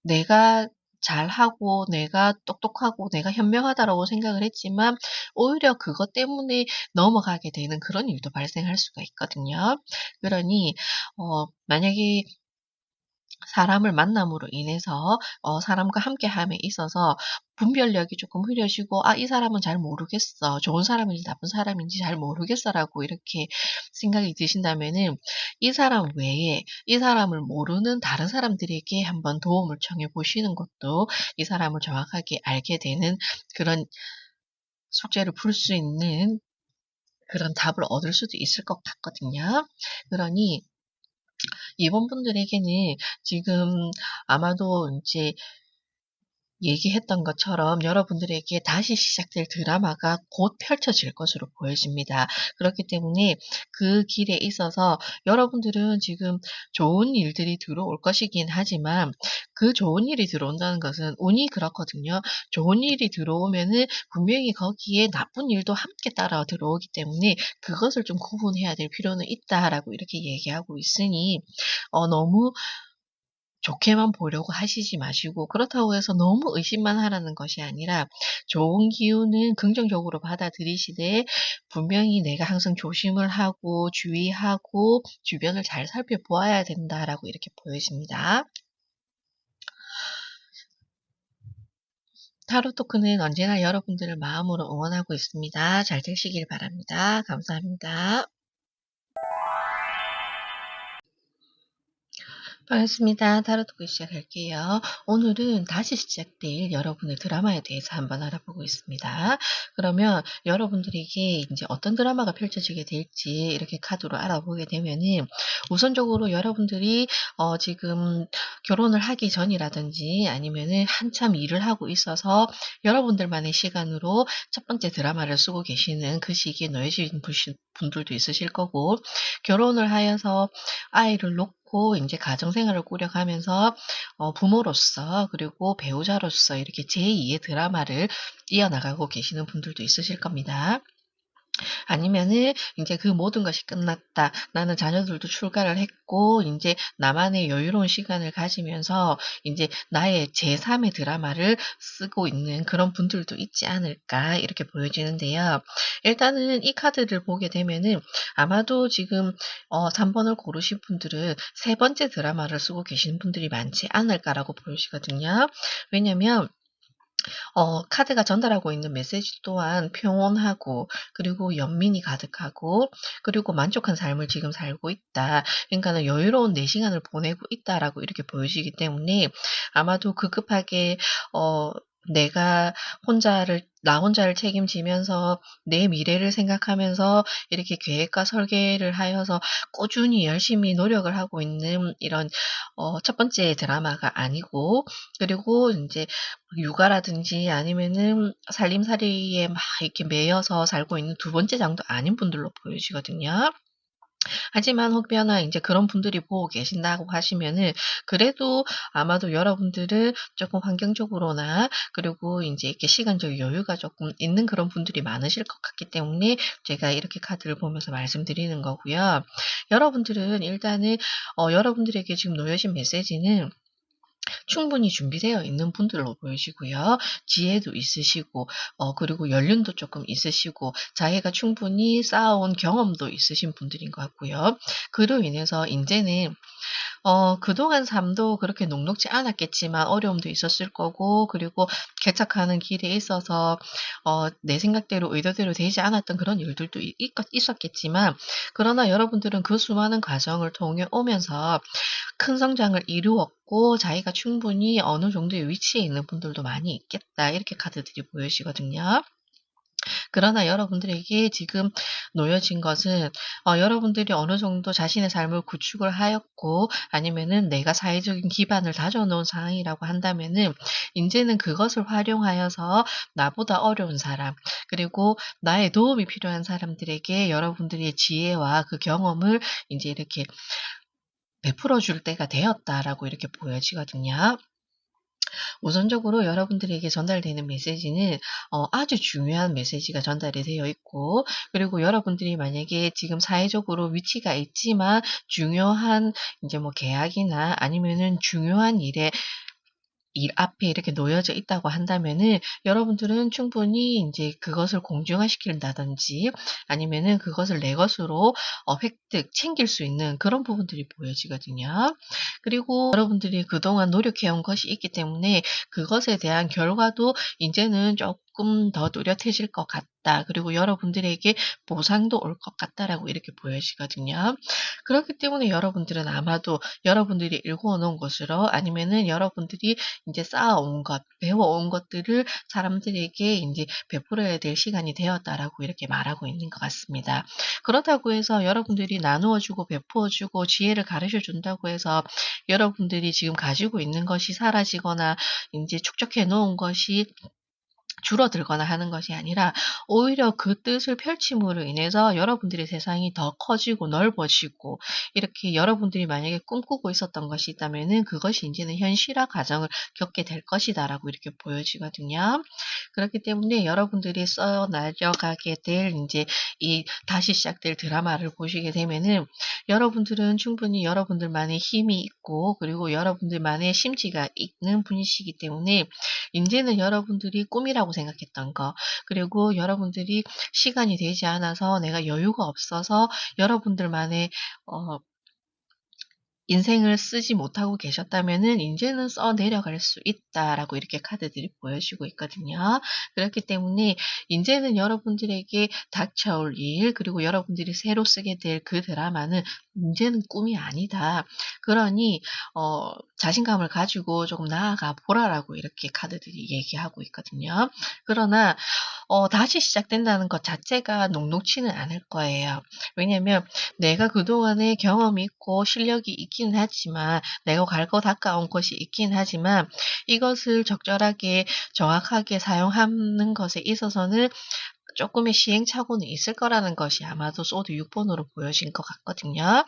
내가 잘하고 내가 똑똑하고 내가 현명하다라고 생각을 했지만 오히려 그것 때문에 넘어가게 되는 그런 일도 발생할 수가 있거든요. 그러니 만약에 사람을 만남으로 인해서 사람과 함께함에 있어서 분별력이 조금 흐려지고 '아 이 사람은 잘 모르겠어. 좋은 사람인지 나쁜 사람인지 잘 모르겠어.'라고 이렇게 생각이 드신다면은 이 사람 외에 이 사람을 모르는 다른 사람들에게 한번 도움을 청해 보시는 것도 이 사람을 정확하게 알게 되는 그런 숙제를 풀 수 있는 그런 답을 얻을 수도 있을 것 같거든요. 그러니 이번 분들에게는 지금 아마도 인제 얘기했던 것처럼 여러분들에게 다시 시작될 드라마가 곧 펼쳐질 것으로 보여집니다. 그렇기 때문에 그 길에 있어서 여러분들은 지금 좋은 일들이 들어올 것이긴 하지만 그 좋은 일이 들어온다는 것은 운이 그렇거든요. 좋은 일이 들어오면은 분명히 거기에 나쁜 일도 함께 따라 들어오기 때문에 그것을 좀 구분해야 될 필요는 있다라고 이렇게 얘기하고 있으니 너무 좋게만 보려고 하시지 마시고 그렇다고 해서 너무 의심만 하라는 것이 아니라 좋은 기운은 긍정적으로 받아들이시되 분명히 내가 항상 조심을 하고 주의하고 주변을 잘 살펴보아야 된다라고 이렇게 보여집니다. 타로 토크는 언제나 여러분들을 마음으로 응원하고 있습니다. 잘 되시길 바랍니다. 감사합니다. 반갑습니다. 타로 토크 시작할게요. 오늘은 다시 시작될 여러분의 드라마에 대해서 한번 알아보고 있습니다. 그러면 여러분들에게 이제 어떤 드라마가 펼쳐지게 될지 이렇게 카드로 알아보게 되면은 우선적으로 여러분들이 지금 결혼을 하기 전이라든지 아니면은 한참 일을 하고 있어서 여러분들만의 시간으로 첫 번째 드라마를 쓰고 계시는 그 시기에 놓여진 분들도 있으실 거고 결혼을 하여서 아이를 놓고 인제 가정생활을 꾸려가면서 부모로서 그리고 배우자로서 이렇게 제2의 드라마를 이어나가고 계시는 분들도 있으실 겁니다. 아니면은 인제 '그 모든 것이 끝났다. 나는 자녀들도 출가를 했고 인제 나만의 여유로운 시간을 가지면서 인제 나의 제3의 드라마를 쓰고 있는 그런 분들도 있지 않을까.' 이렇게 보여지는데요. 일단은 이 카드를 보게 되면은 아마도 지금 3 번을 고르신 분들은 세 번째 드라마를 쓰고 계시는 분들이 많지 않을까라고 보여지거든요. 왜냐면 카드가 전달하고 있는 메시지 또한 평온하고 그리고 연민이 가득하고 그리고 만족한 삶을 지금 살고 있다. 그러니까는 여유로운 내 시간을 보내고 있다라고 이렇게 보여지기 때문에 아마도 급급하게 내가 나 혼자를 책임지면서 내 미래를 생각하면서 이렇게 계획과 설계를 하여서 꾸준히 열심히 노력을 하고 있는 이런 첫 번째 드라마가 아니고 그리고 인제 육아라든지 아니면은 살림살이에 막 이렇게 매여서 살고 있는 두 번째 장도 아닌 분들로 보여지거든요. 하지만 혹여나 인제 그런 분들이 보고 계신다고 하시면은 그래도 아마도 여러분들은 쪼끔 환경적으로나 그리고 인제 이렇게 시간적 여유가 쪼끔 있는 그런 분들이 많으실 것 같기 때문에 제가 이렇게 카드를 보면서 말씀드리는 거고요. 여러분들은 일단은 여러분들에게 지금 놓여진 메시지는 충분히 준비되어 있는 분들로 보이시고요. 지혜도 있으시고 그리고 연륜도 조금 있으시고 자기가 충분히 쌓아온 경험도 있으신 분들인 것 같고요. 그로 인해서 인제는 그동안 삶도 그렇게 녹록지 않았겠지만 어려움도 있었을 거고, 그리고 개척하는 길에 있어서 내 생각대로 의도대로 되지 않았던 그런 일들도 있었겠지만, 그러나 여러분들은 그 수많은 과정을 통해 오면서 큰 성장을 이루었고 자기가 충분히 어느 정도의 위치에 있는 분들도 많이 있겠다, 이렇게 카드들이 보여지거든요. 그러나 여러분들에게 지금 놓여진 것은 여러분들이 어느 정도 자신의 삶을 구축을 하였고 아니면은 내가 사회적인 기반을 다져 놓은 상황이라고 한다면은 인제는 그것을 활용하여서 나보다 어려운 사람, 그리고 나의 도움이 필요한 사람들에게 여러분들의 지혜와 그 경험을 인제 이렇게 베풀어 줄 때가 되었다라고 이렇게 보여지거든요. 우선적으로 여러분들에게 전달되는 메시지는 아주 중요한 메시지가 전달이 되어 있고, 그리고 여러분들이 만약에 지금 사회적으로 위치가 있지만 중요한 이제 뭐 계약이나 아니면은 중요한 일 앞에 이렇게 놓여져 있다고 한다면은 여러분들은 충분히 인제 그것을 공중화시킨다든지 아니면은 그것을 내 것으로 획득 챙길 수 있는 그런 부분들이 보여지거든요. 그리고 여러분들이 그동안 노력해 온 것이 있기 때문에 그것에 대한 결과도 인제는 쪼끔 더 뚜렷해질 것 같다. 그리고 여러분들에게 보상도 올 것 같다라고 이렇게 보여지거든요. 그렇기 때문에 여러분들은 아마도 여러분들이 일궈 놓은 것으로 아니면은 여러분들이 인제 쌓아온 것, 배워온 것들을 사람들에게 인제 베풀어야 될 시간이 되었다라고 이렇게 말하고 있는 것 같습니다. 그렇다고 해서 여러분들이 나누어 주고 베푸어 주고 지혜를 가르쳐 준다고 해서 여러분들이 지금 가지고 있는 것이 사라지거나 인제 축적해 놓은 것이 줄어들거나 하는 것이 아니라 오히려 그 뜻을 펼침으로 인해서 여러분들의 세상이 더 커지고 넓어지고, 이렇게 여러분들이 만약에 꿈꾸고 있었던 것이 있다면은 그것이 인제는 현실화 과정을 겪게 될 것이다라고 이렇게 보여지거든요. 그렇기 때문에 여러분들이 써 나려가게 될 인제 이 다시 시작될 드라마를 보시게 되면은 여러분들은 충분히 여러분들만의 힘이 있고 그리고 여러분들만의 심지가 있는 분이시기 때문에 인제는 여러분들이 꿈이라고 생각했던 거, 그리고 여러분들이 시간이 되지 않아서 내가 여유가 없어서 여러분들만의 어 인생을 쓰지 못하고 계셨다면은 인제는 써 내려갈 수 있다라고 이렇게 카드들이 보여주고 있거든요. 그렇기 때문에 인제는 여러분들에게 닥쳐올 일, 그리고 여러분들이 새로 쓰게 될 그 드라마는 인제는 꿈이 아니다. 그러니 자신감을 가지고 조금 나아가 보라라고 이렇게 카드들이 얘기하고 있거든요. 그러나 다시 시작된다는 것 자체가 녹록지는 않을 거예요. 왜냐면 내가 그동안에 경험이 있고 실력이 있기는 하지만, 내가 갈고 닦아온 것이 있긴 하지만 이것을 적절하게 정확하게 사용하는 것에 있어서는 쪼끔의 시행착오는 있을 거라는 것이 아마도 소드 6 번으로 보여진 것 같거든요.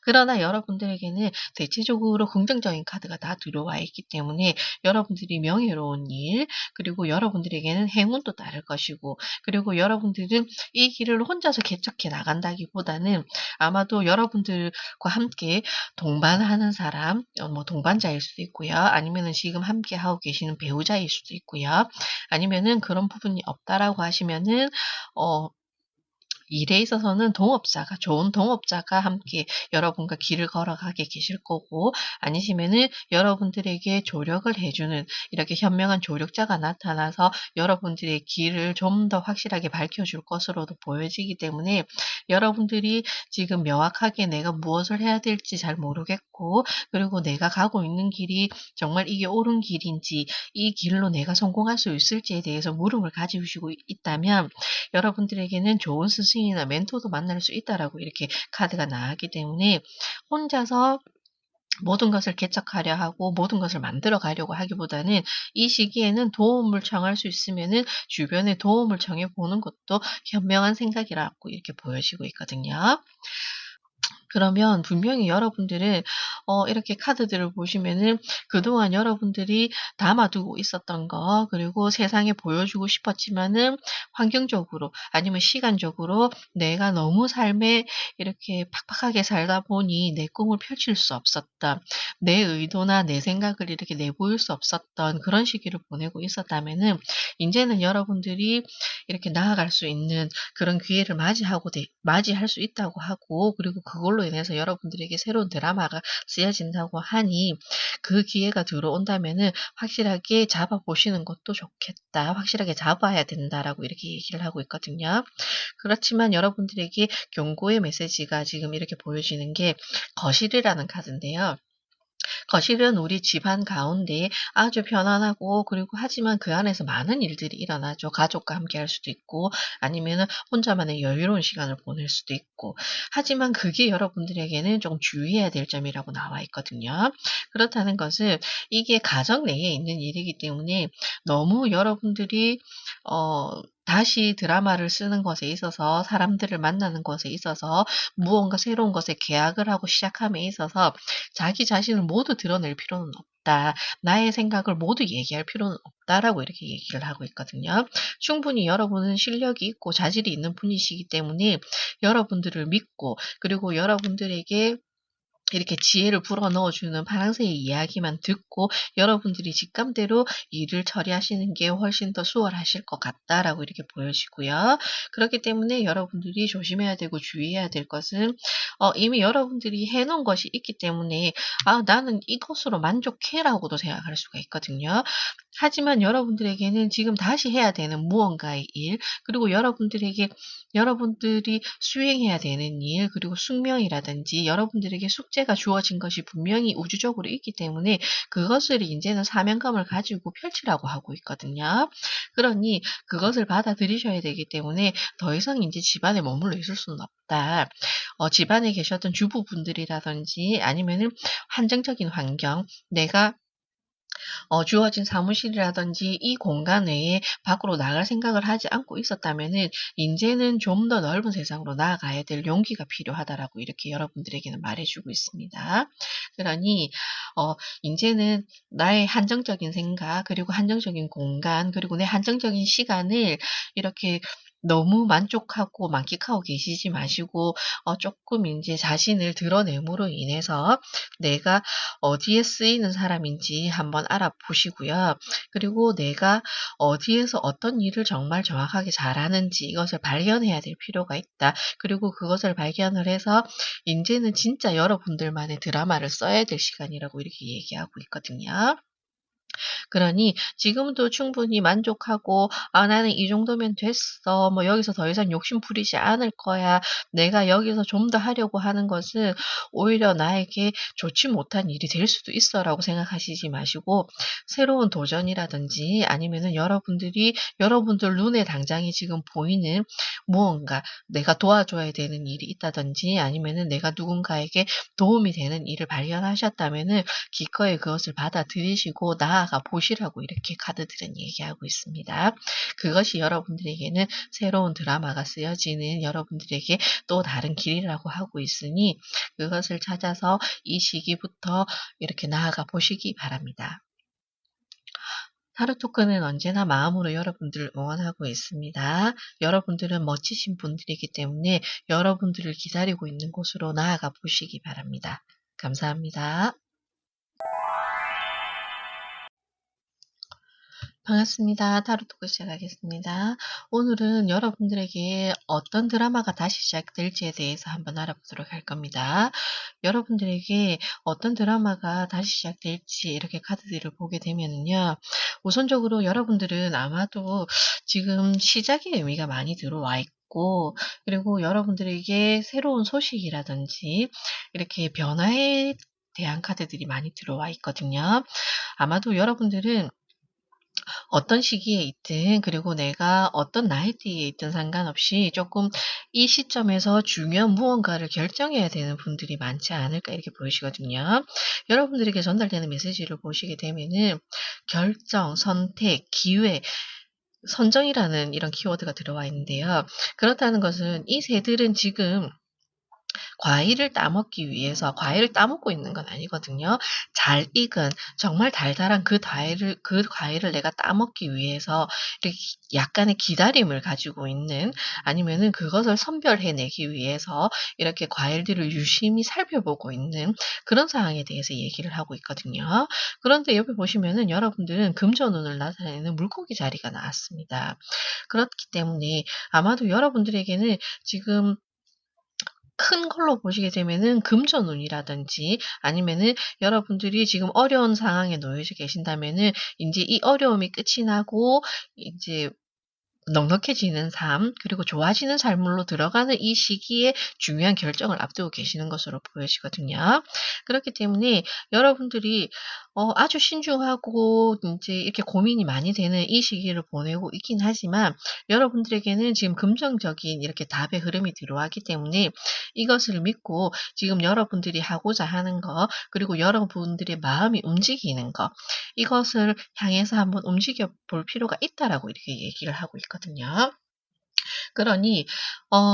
그러나 여러분들에게는 대체적으로 긍정적인 카드가 다 들어와 있기 때문에 여러분들이 명예로운 일, 그리고 여러분들에게는 행운도 따를 것이고, 그리고 여러분들은 이 길을 혼자서 개척해 나간다기보다는 아마도 여러분들과 함께 동반하는 사람, 뭐 동반자일 수도 있고요. 아니면은 지금 함께 하고 계시는 배우자일 수도 있고요. 아니면은 그런 부분이 없다라고 하시면은 어 일에 있어서는 좋은 동업자가 함께 여러분과 길을 걸어가게 계실 거고, 아니시면은 여러분들에게 조력을 해주는 이렇게 현명한 조력자가 나타나서 여러분들의 길을 좀 더 확실하게 밝혀줄 것으로도 보여지기 때문에 여러분들이 지금 명확하게 내가 무엇을 해야 될지 잘 모르겠고, 그리고 내가 가고 있는 길이 정말 이게 옳은 길인지, 이 길로 내가 성공할 수 있을지에 대해서 물음을 가지시고 있다면 여러분들에게는 좋은 스승이나 멘토도 만날 수 있다라고 이렇게 카드가 나왔기 때문에 혼자서 모든 것을 개척하려 하고 모든 것을 만들어 가려고 하기보다는 이 시기에는 도움을 청할 수 있으면은 주변에 도움을 청해 보는 것도 현명한 생각이라고 이렇게 보여지고 있거든요. 그러면 분명히 여러분들은 이렇게 카드들을 보시면은 그동안 여러분들이 담아두고 있었던 거, 그리고 세상에 보여주고 싶었지만은 환경적으로 아니면 시간적으로 내가 너무 삶에 이렇게 팍팍하게 살다 보니 내 꿈을 펼칠 수 없었던, 내 의도나 내 생각을 이렇게 내보일 수 없었던 그런 시기를 보내고 있었다면은 인제는 여러분들이 이렇게 나아갈 수 있는 그런 기회를 맞이할 수 있다고 하고, 그리고 그걸로 인해서 여러분들에게 새로운 드라마가 쓰여진다고 하니 그 기회가 들어온다면은 확실하게 잡아보시는 것도 좋겠다. 확실하게 잡아야 된다라고 이렇게 얘기를 하고 있거든요. 그렇지만 여러분들에게 경고의 메시지가 지금 이렇게 보여지는 게 거실이라는 카드인데요. 거실은 우리 집안 가운데 아주 편안하고, 그리고 하지만 그 안에서 많은 일들이 일어나죠. 가족과 함께 할 수도 있고 아니면은 혼자만의 여유로운 시간을 보낼 수도 있고. 하지만 그게 여러분들에게는 좀 주의해야 될 점이라고 나와 있거든요. 그렇다는 것은 이게 가정 내에 있는 일이기 때문에 너무 여러분들이 다시 드라마를 쓰는 것에 있어서, 사람들을 만나는 것에 있어서, 무언가 새로운 것에 계약을 하고 시작함에 있어서 자기 자신을 모두 드러낼 필요는 없다. 나의 생각을 모두 얘기할 필요는 없다라고 이렇게 얘기를 하고 있거든요. 충분히 여러분은 실력이 있고 자질이 있는 분이시기 때문에 여러분들을 믿고, 그리고 여러분들에게 이렇게 지혜를 불어넣어 주는 파랑새의 이야기만 듣고 여러분들이 직감대로 일을 처리하시는 게 훨씬 더 수월하실 것 같다라고 이렇게 보여지고요. 그렇기 때문에 여러분들이 조심해야 되고 주의해야 될 것은 이미 여러분들이 해 놓은 것이 있기 때문에 '아 나는 이것으로 만족해.'라고도 생각할 수가 있거든요. 하지만 여러분들에게는 지금 다시 해야 되는 무언가의 일, 그리고 여러분들이 수행해야 되는 일, 그리고 숙명이라든지 여러분들에게 숙제가 주어진 것이 분명히 우주적으로 있기 때문에 그것을 인제는 사명감을 가지고 펼치라고 하고 있거든요. 그러니 그것을 받아들이셔야 되기 때문에 더 이상 인제 집안에 머물러 있을 수는 없다. 집안에 계셨던 주부분들이라든지 아니면은 한정적인 환경, 내가 주어진 사무실이라든지 이 공간 외에 밖으로 나갈 생각을 하지 않고 있었다면은 인제는 좀 더 넓은 세상으로 나아가야 될 용기가 필요하다라고 이렇게 여러분들에게는 말해 주고 있습니다. 그러니 인제는 나의 한정적인 생각, 그리고 한정적인 공간, 그리고 내 한정적인 시간을 이렇게 너무 만족하고 만끽하고 계시지 마시고 쪼끔 인제 자신을 드러냄으로 인해서 내가 어디에 쓰이는 사람인지 한번 알아보시고요. 그리고 내가 어디에서 어떤 일을 정말 정확하게 잘하는지 이것을 발견해야 될 필요가 있다. 그리고 그것을 발견을 해서 인제는 진짜 여러분들만의 드라마를 써야 될 시간이라고 이렇게 얘기하고 있거든요. 그러니 지금도 충분히 만족하고 '아 나는 이 정도면 됐어. 뭐 여기서 더 이상 욕심 부리지 않을 거야. 내가 여기서 좀 더 하려고 하는 것은 오히려 나에게 좋지 못한 일이 될 수도 있어.'라고 생각하시지 마시고, 새로운 도전이라든지 아니면은 여러분들 눈에 당장에 지금 보이는 무언가 내가 도와줘야 되는 일이 있다든지 아니면은 내가 누군가에게 도움이 되는 일을 발견하셨다면은 기꺼이 그것을 받아들이시고 나아가 보시라고 이렇게 카드들은 얘기하고 있습니다. 그것이 여러분들에게는 새로운 드라마가 쓰여지는 여러분들에게 또 다른 길이라고 하고 있으니 그것을 찾아서 이 시기부터 이렇게 나아가 보시기 바랍니다. 타로 토크는 언제나 마음으로 여러분들을 응원하고 있습니다. 여러분들은 멋지신 분들이기 때문에 여러분들을 기다리고 있는 곳으로 나아가 보시기 바랍니다. 감사합니다. 반갑습니다. 타로 토크 시작하겠습니다. 오늘은 여러분들에게 어떤 드라마가 다시 시작될지에 대해서 한번 알아보도록 할 겁니다. 여러분들에게 어떤 드라마가 다시 시작될지 이렇게 카드들을 보게 되면은요. 우선적으로 여러분들은 아마도 지금 시작의 의미가 많이 들어와 있고, 그리고 여러분들에게 새로운 소식이라든지 이렇게 변화에 대한 카드들이 많이 들어와 있거든요. 아마도 여러분들은 어떤 시기에 있든, 그리고 내가 어떤 나이대에 있든 상관없이 조금 이 시점에서 중요한 무언가를 결정해야 되는 분들이 많지 않을까 이렇게 보이시거든요. 여러분들에게 전달되는 메시지를 보시게 되면은 결정, 선택, 기회, 선정이라는 이런 키워드가 들어와 있는데요. 그렇다는 것은 이 새들은 지금 과일을 따먹기 위해서 과일을 따먹고 있는 건 아니거든요. 잘 익은 정말 달달한 그 과일을 내가 따먹기 위해서 이렇게 약간의 기다림을 가지고 있는, 아니면은 그것을 선별해내기 위해서 이렇게 과일들을 유심히 살펴보고 있는 그런 상황에 대해서 얘기를 하고 있거든요. 그런데 옆에 보시면은 여러분들은 금전운을 나타내는 물고기 자리가 나왔습니다. 그렇기 때문에 아마도 여러분들에게는 지금 큰 걸로 보시게 되면은 금전운이라든지, 아니면은 여러분들이 지금 어려운 상황에 놓여져 계신다면은 인제 이 어려움이 끝이 나고 이제 넉넉해지는 삶, 그리고 좋아지는 삶으로 들어가는 이 시기에 중요한 결정을 앞두고 계시는 것으로 보여지거든요. 그렇기 때문에 여러분들이 아주 신중하고 인제 이렇게 고민이 많이 되는 이 시기를 보내고 있긴 하지만, 여러분들에게는 지금 긍정적인 이렇게 답의 흐름이 들어왔기 때문에 이것을 믿고 지금 여러분들이 하고자 하는 거, 그리고 여러분들의 마음이 움직이는 거, 이것을 향해서 한번 움직여 볼 필요가 있다라고 이렇게 얘기를 하고 있거든요. 그러니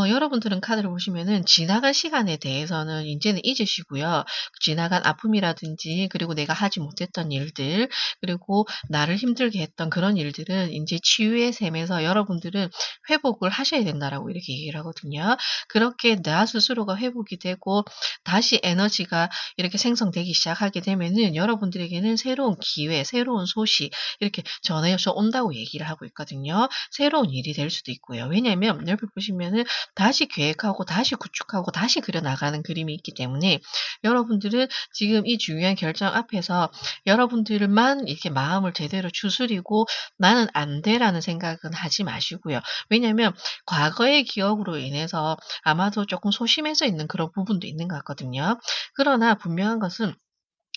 여러분들은 카드를 보시면은 지나간 시간에 대해서는 인제는 잊으시고요. 지나간 아픔이라든지, 그리고 내가 하지 못했던 일들, 그리고 나를 힘들게 했던 그런 일들은 인제 치유의 셈에서 여러분들은 회복을 하셔야 된다라고 이렇게 얘기를 하거든요. 그렇게 나 스스로가 회복이 되고 다시 에너지가 이렇게 생성되기 시작하게 되면은 여러분들에게는 새로운 기회, 새로운 소식 이렇게 전해져 온다고 얘기를 하고 있거든요. 새로운 일이 될 수도 있고요. 왜냐하면 옆에 보시면은 다시 계획하고 다시 구축하고 다시 그려 나가는 그림이 있기 때문에, 여러분들은 지금 이 중요한 결정 앞에서 여러분들만 이렇게 마음을 제대로 추스리고 '나는 안 돼.'라는 생각은 하지 마시고요. 왜냐하면 과거의 기억으로 인해서 아마도 조금 소심해져 있는 그런 부분도 있는 것 같거든요. 그러나 분명한 것은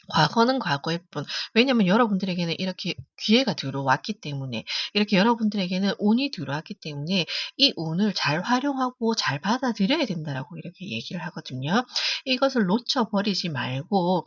과거는 과거일 뿐, 왜냐하면 여러분들에게는 이렇게 기회가 들어왔기 때문에, 이렇게 여러분들에게는 운이 들어왔기 때문에 이 운을 잘 활용하고 잘 받아들여야 된다라고 이렇게 얘기를 하거든요. 이것을 놓쳐 버리지 말고,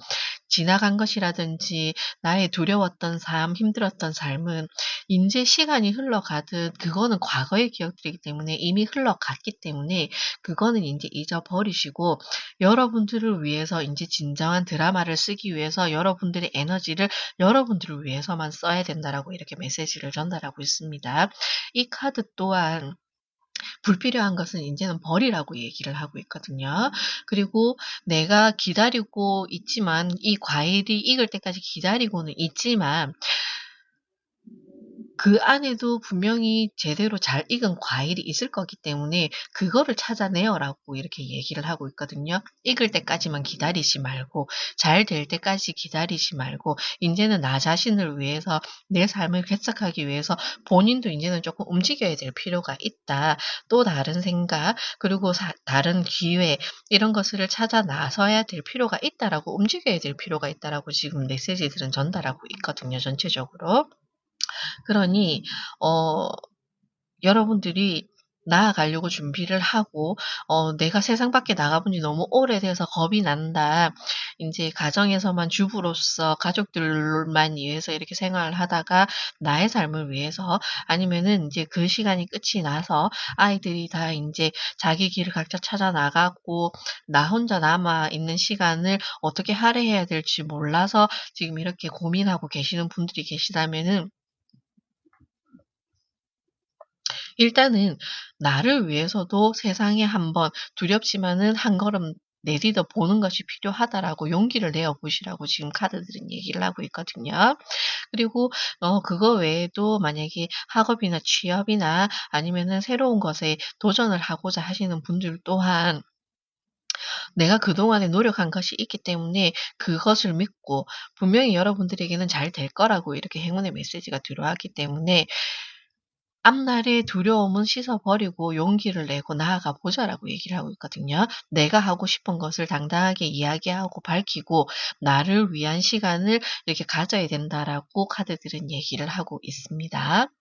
지나간 것이라든지 나의 두려웠던 삶, 힘들었던 삶은 인제 시간이 흘러가듯 그거는 과거의 기억들이기 때문에 이미 흘러갔기 때문에 그거는 인제 잊어버리시고, 여러분들을 위해서 인제 진정한 드라마를 쓰기 위해서 여러분들의 에너지를 여러분들을 위해서만 써야 된다라고 이렇게 메시지를 전달하고 있습니다. 이 카드 또한 불필요한 것은 인제는 버리라고 얘기를 하고 있거든요. 그리고 내가 기다리고 있지만, 이 과일이 익을 때까지 기다리고는 있지만 그 안에도 분명히 제대로 잘 익은 과일이 있을 거기 때문에 그거를 찾아내어라고 이렇게 얘기를 하고 있거든요. 익을 때까지만 기다리지 말고, 잘 될 때까지 기다리지 말고, 인제는 나 자신을 위해서 내 삶을 개척하기 위해서 본인도 인제는 쪼끔 움직여야 될 필요가 있다. 또 다른 생각, 그리고 다른 기회, 이런 것을 찾아 나서야 될 필요가 있다라고, 움직여야 될 필요가 있다라고 지금 메시지들은 전달하고 있거든요, 전체적으로. 그러니 어 여러분들이 나아가려고 준비를 하고, '내가 세상 밖에 나가 본 지 너무 오래돼서 겁이 난다. 인제 가정에서만 주부로서 가족들만 위해서 이렇게 생활을 하다가 나의 삶을 위해서, 아니면은 인제 그 시간이 끝이 나서 아이들이 다 인제 자기 길을 각자 찾아 나가고 나 혼자 남아 있는 시간을 어떻게 할애해야 될지 몰라서 지금 이렇게 고민하고 계시는 분들이 계시다면은, 일단은 나를 위해서도 세상에 한번 두렵지만은 한 걸음 내디뎌 보는 것이 필요하다라고 용기를 내어 보시라고 지금 카드들은 얘기를 하고 있거든요. 그리고 그거 외에도 만약에 학업이나 취업이나 아니면은 새로운 것에 도전을 하고자 하시는 분들 또한 내가 그동안에 노력한 것이 있기 때문에 그것을 믿고, 분명히 여러분들에게는 잘 될 거라고 이렇게 행운의 메시지가 들어왔기 때문에 앞날의 두려움은 씻어버리고 용기를 내고 나아가 보자라고 얘기를 하고 있거든요. 내가 하고 싶은 것을 당당하게 이야기하고 밝히고 나를 위한 시간을 이렇게 가져야 된다라고 카드들은 얘기를 하고 있습니다.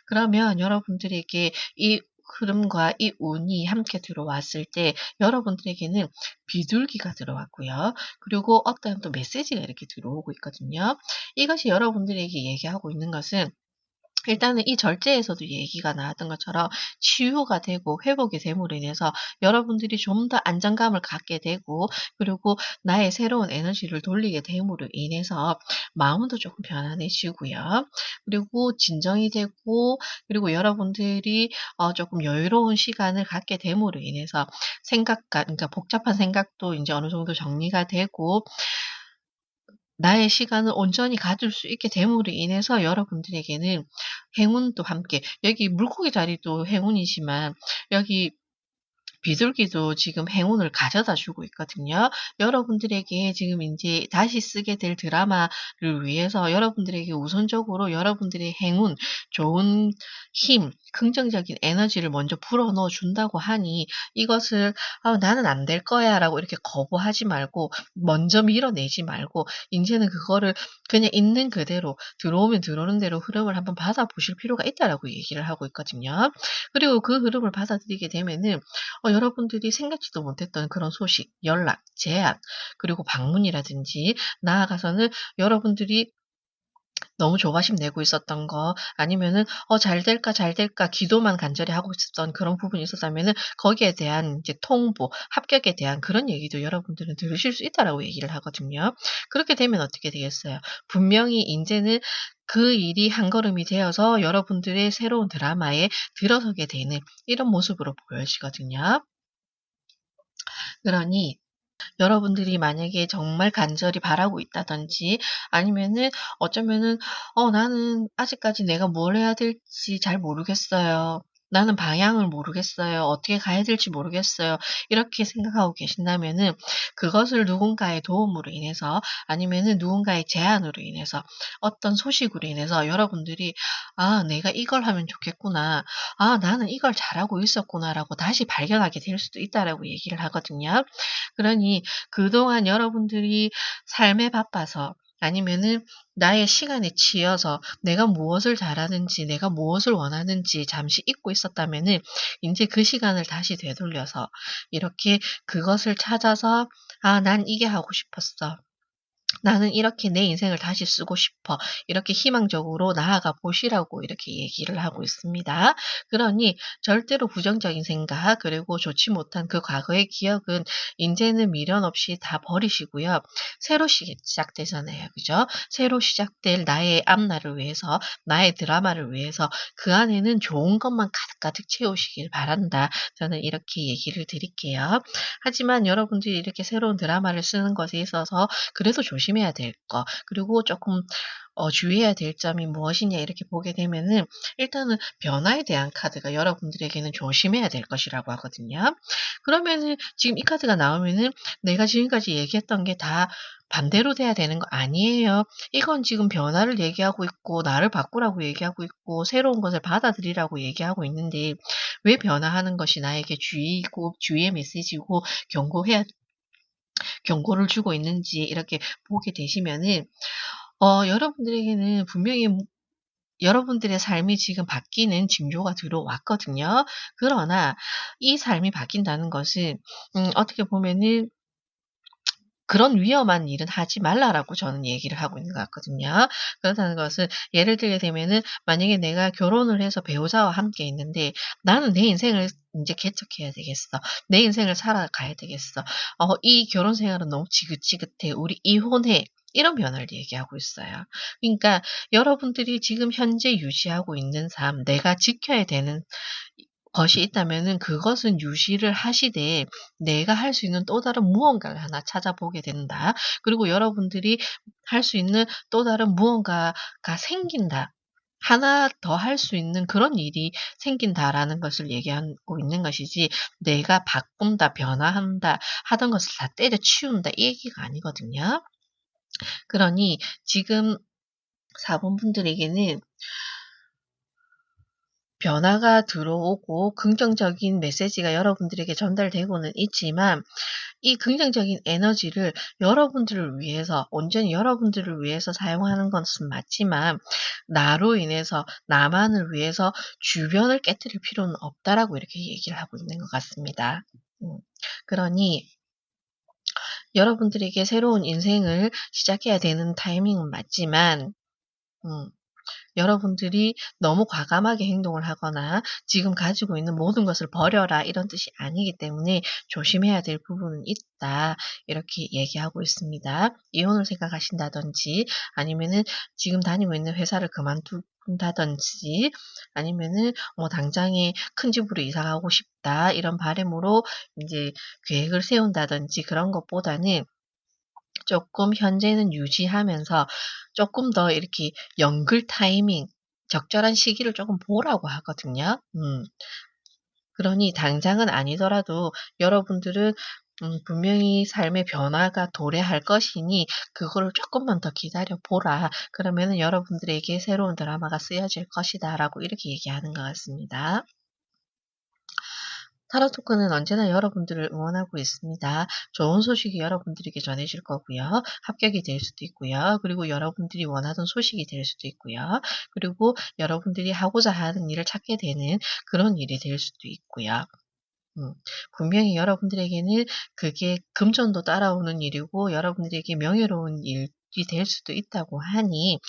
그러면 여러분들에게 이 흐름과 이 운이 함께 들어왔을 때 여러분들에게는 비둘기가 들어왔고요. 그리고 어떤 또 메시지가 이렇게 들어오고 있거든요. 이것이 여러분들에게 얘기하고 있는 것은, 일단은 이 절제에서도 얘기가 나왔던 것처럼 치유가 되고 회복이 됨으로 인해서 여러분들이 좀 더 안정감을 갖게 되고, 그리고 나의 새로운 에너지를 돌리게 됨으로 인해서 마음도 조금 편안해지고요. 그리고 진정이 되고, 그리고 여러분들이 조금 여유로운 시간을 갖게 됨으로 인해서 그러니까 복잡한 생각도 이제 어느 정도 정리가 되고, 나의 시간을 온전히 가질 수 있게 됨으로 인해서 여러분들에게는 행운도 함께, 여기 물고기 자리도 행운이지만 여기 비둘기도 지금 행운을 가져다 주고 있거든요. 여러분들에게 지금 인제 다시 쓰게 될 드라마를 위해서 여러분들에게 우선적으로 여러분들의 행운, 좋은 힘, 긍정적인 에너지를 먼저 불어넣어 준다고 하니, 이것을 '아 나는 안 될 거야.'라고 이렇게 거부하지 말고, 먼저 밀어내지 말고 인제는 그거를 그냥 있는 그대로 들어오면 들어오는 대로 흐름을 한번 받아보실 필요가 있다라고 얘기를 하고 있거든요. 그리고 그 흐름을 받아들이게 되면은 여러분들이 생각지도 못했던 그런 소식, 연락, 제안, 그리고 방문이라든지, 나아가서는 여러분들이 너무 조바심 내고 있었던 거, 아니면은 잘 될까, 잘 될까 기도만 간절히 하고 있었던 그런 부분이 있었다면은 거기에 대한 이제 통보, 합격에 대한 그런 얘기도 여러분들은 들으실 수 있다라고 얘기를 하거든요. 그렇게 되면 어떻게 되겠어요? 분명히 인제는 그 일이 한 걸음이 되어서 여러분들의 새로운 드라마에 들어서게 되는 이런 모습으로 보여지거든요. 그러니 여러분들이 만약에 정말 간절히 바라고 있다든지, 아니면은 어쩌면은 나는 아직까지 내가 뭘 해야 될지 잘 모르겠어요. 나는 방향을 모르겠어요. 어떻게 가야 될지 모르겠어요." 이렇게 생각하고 계신다면은, 그것을 누군가의 도움으로 인해서, 아니면은 누군가의 제안으로 인해서, 어떤 소식으로 인해서 여러분들이 '아 내가 이걸 하면 좋겠구나. 아 나는 이걸 잘하고 있었구나.'라고 다시 발견하게 될 수도 있다라고 얘기를 하거든요. 그러니 그동안 여러분들이 삶에 바빠서, 아니면은 나의 시간에 치여서 내가 무엇을 잘하는지, 내가 무엇을 원하는지 잠시 잊고 있었다면은, 인제 그 시간을 다시 되돌려서 이렇게 그것을 찾아서 '아 난 이게 하고 싶었어. 나는 이렇게 내 인생을 다시 쓰고 싶어.' 이렇게 희망적으로 나아가 보시라고 이렇게 얘기를 하고 있습니다. 그러니 절대로 부정적인 생각, 그리고 좋지 못한 그 과거의 기억은 인제는 미련 없이 다 버리시고요. 새로 시작되잖아요. 그죠? 새로 시작될 나의 앞날을 위해서, 나의 드라마를 위해서 그 안에는 좋은 것만 가득가득 채우시길 바란다. 저는 이렇게 얘기를 드릴게요. 하지만 여러분들이 이렇게 새로운 드라마를 쓰는 것에 있어서 그래도 조심해야 될 거, 그리고 조금 주의해야 될 점이 무엇이냐 이렇게 보게 되면은, 일단은 변화에 대한 카드가 여러분들에게는 조심해야 될 것이라고 하거든요. 그러면은 지금 이 카드가 나오면은 내가 지금까지 얘기했던 게 다 반대로 돼야 되는 거 아니에요. 이건 지금 변화를 얘기하고 있고, 나를 바꾸라고 얘기하고 있고, 새로운 것을 받아들이라고 얘기하고 있는데, 왜 변화하는 것이 나에게 주의고 주의의 메시지고 경고해야 경고를 주고 있는지 이렇게 보게 되시면은, 여러분들에게는 분명히 여러분들의 삶이 지금 바뀌는 징조가 들어왔거든요. 그러나 이 삶이 바뀐다는 것은 어떻게 보면은 그런 위험한 일은 하지 말라라고 저는 얘기를 하고 있는 것 같거든요. 그렇다는 것은, 예를 들게 되면은 만약에 내가 결혼을 해서 배우자와 함께 있는데, 나는 내 인생을 인제 개척해야 되겠어. 내 인생을 살아가야 되겠어. 이 결혼 생활은 너무 지긋지긋해. 우리 이혼해. 이런 변화를 얘기하고 있어요. 그러니까 여러분들이 지금 현재 유지하고 있는 삶, 내가 지켜야 되는 것이 있다면은 그것은 유지를 하시되, 내가 할 수 있는 또 다른 무언가를 하나 찾아보게 된다. 그리고 여러분들이 할 수 있는 또 다른 무언가가 생긴다. 하나 더 할 수 있는 그런 일이 생긴다라는 것을 얘기하고 있는 것이지, 내가 바꾼다, 변화한다, 하던 것을 다 때려치운다, 이 얘기가 아니거든요. 그러니 지금 4번 분들에게는 변화가 들어오고 긍정적인 메시지가 여러분들에게 전달되고는 있지만, 이 긍정적인 에너지를 여러분들을 위해서, 온전히 여러분들을 위해서 사용하는 것은 맞지만, 나로 인해서, 나만을 위해서 주변을 깨뜨릴 필요는 없다라고 이렇게 얘기를 하고 있는 것 같습니다. 음. 그러니 여러분들에게 새로운 인생을 시작해야 되는 타이밍은 맞지만, 음 여러분들이 너무 과감하게 행동을 하거나 지금 가지고 있는 모든 것을 버려라 이런 뜻이 아니기 때문에 조심해야 될 부분은 있다. 이렇게 얘기하고 있습니다. 이혼을 생각하신다든지 아니면은 지금 다니고 있는 회사를 그만둔다든지 아니면은 뭐 당장에 큰 집으로 이사 가고 싶다 이런 바람으로 이제 계획을 세운다든지 그런 것보다는 조금 현재는 유지하면서 조금 더 이렇게 연글 타이밍 적절한 시기를 조금 보라고 하거든요. 그러니 당장은 아니더라도 여러분들은 분명히 삶의 변화가 도래할 것이니 그거를 조금만 더 기다려 보라. 그러면은 여러분들에게 새로운 드라마가 쓰여질 것이다라고 이렇게 얘기하는 것 같습니다. 타로 토크는 언제나 여러분들을 응원하고 있습니다. 좋은 소식이 여러분들에게 전해질 거고요. 합격이 될 수도 있고요. 그리고 여러분들이 원하던 소식이 될 수도 있고요. 그리고 여러분들이 하고자 하는 일을 찾게 되는 그런 일이 될 수도 있고요. 분명히 여러분들에게는 그게 금전도 따라오는 일이고 여러분들에게 명예로운 일이 될 수도 있다고 하니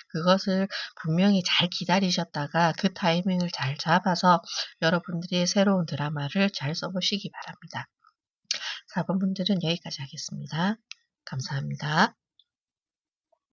그것을 분명히 잘 기다리셨다가 그 타이밍을 잘 잡아서 여러분들이 새로운 드라마를 잘 써보시기 바랍니다. 4번 분들은 여기까지 하겠습니다. 감사합니다.